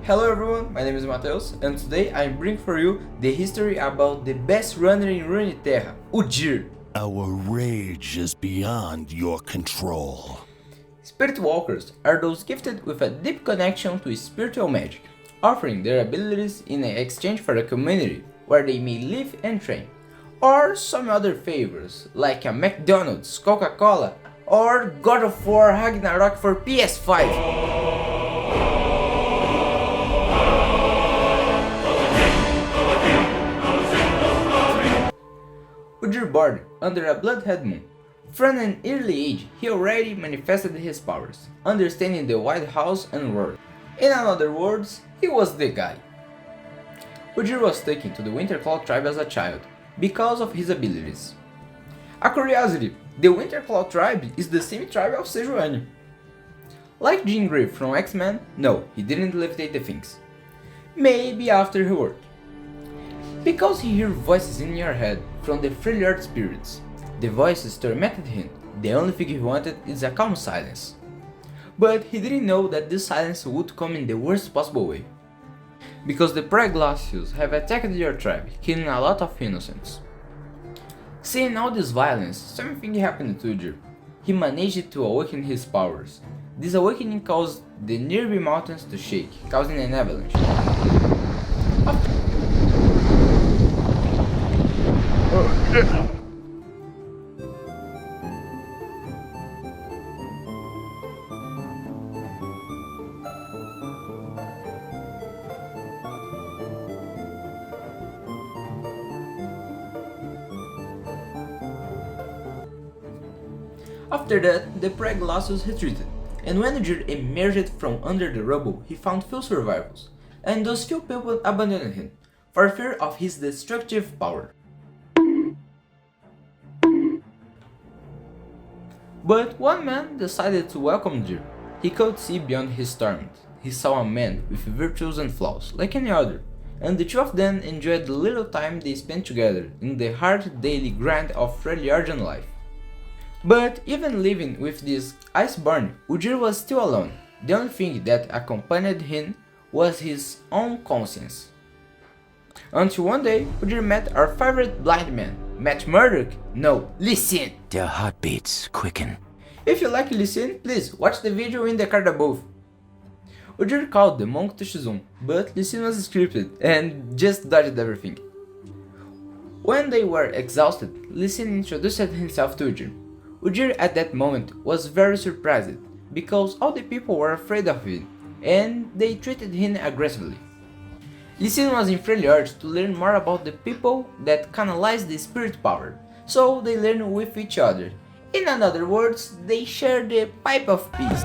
Hello everyone, my name is Mateus, and today I bring for you the history about the best runner in Runeterra, Udyr. Our rage is beyond your control. Spirit Walkers are those gifted with a deep connection to spiritual magic, offering their abilities in exchange for a community where they may live and train, or some other favors like a McDonald's, Coca-Cola, or God of War Ragnarok for PS5. Udyr born under a bloodhead moon. From an early age, he already manifested his powers, understanding the White House and world. In other words, he was the guy. Udyr was taken to the Winterclaw tribe as a child, because of his abilities. A curiosity, the Winterclaw tribe is the same tribe of Sejuani. Like Jean Grey from X-Men, no, he didn't levitate the things. Maybe after he worked. Because he heard voices in your head from the Freljord spirits. The voices tormented him, the only thing he wanted is a calm silence. But he didn't know that this silence would come in the worst possible way. Because the Preglacios have attacked your tribe, killing a lot of innocents. Seeing all this violence, something happened to Udyr. He managed to awaken his powers. This awakening caused the nearby mountains to shake, causing an avalanche. After that, the Preglacios retreated, and when Udyr emerged from under the rubble, he found few survivors, and those few people abandoned him, for fear of his destructive power. But one man decided to welcome Udyr. He could see beyond his torment. He saw a man with virtues and flaws, like any other, and the two of them enjoyed the little time they spent together in the hard daily grind of Freljordian life. But even living with this Iceborn, Udyr was still alone. The only thing that accompanied him was his own conscience. Until one day, Udyr met our favorite blind man. Matt Murdock? No, listen! Their heartbeats quicken. If you like listen, please watch the video in the card above. Udyr called the monk to Shizun, but listen was scripted and just dodged everything. When they were exhausted, Listen introduced himself to Udyr. Udyr at that moment was very surprised, because all the people were afraid of him, and they treated him aggressively. Listen was in Freljord to learn more about the people that canalize the spirit power, so they learn with each other. In other words, they share the pipe of peace.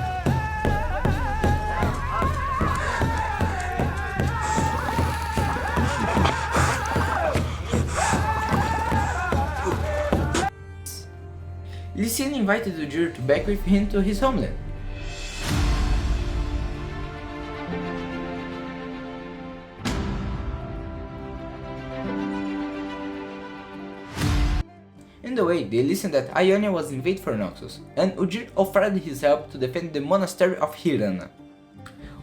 Listen invited Udyr to back with him to his homeland. In the way, they listened that Ionia was invaded for Noxus, and Udyr offered his help to defend the monastery of Hirana.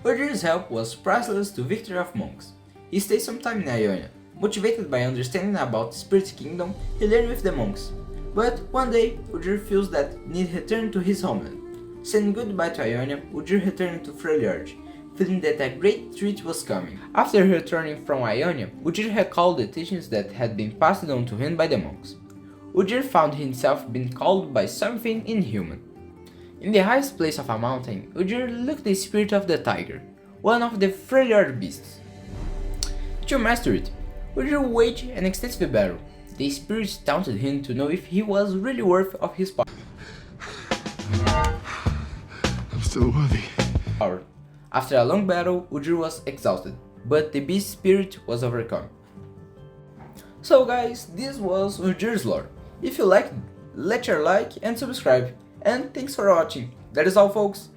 Udyr's help was priceless to victory of monks. He stayed some time in Ionia. Motivated by understanding about the Spirit Kingdom, he learned with the monks. But one day, Udyr feels that need return to his homeland. Saying goodbye to Ionia, Udyr returned to Freljord, feeling that a great treat was coming. After returning from Ionia, Udyr recalled the teachings that had been passed on to him by the monks. Udyr found himself being called by something inhuman. In the highest place of a mountain, Udyr looked the spirit of the tiger, one of the Freljord beasts. To master it, Udyr waged an extensive battle. The spirits taunted him to know if he was really worth of his power. I'm still worthy. After a long battle, Udyr was exhausted, but the beast spirit was overcome. So guys, this was Udyr's lore. If you liked, let your like and subscribe. And thanks for watching. That is all folks.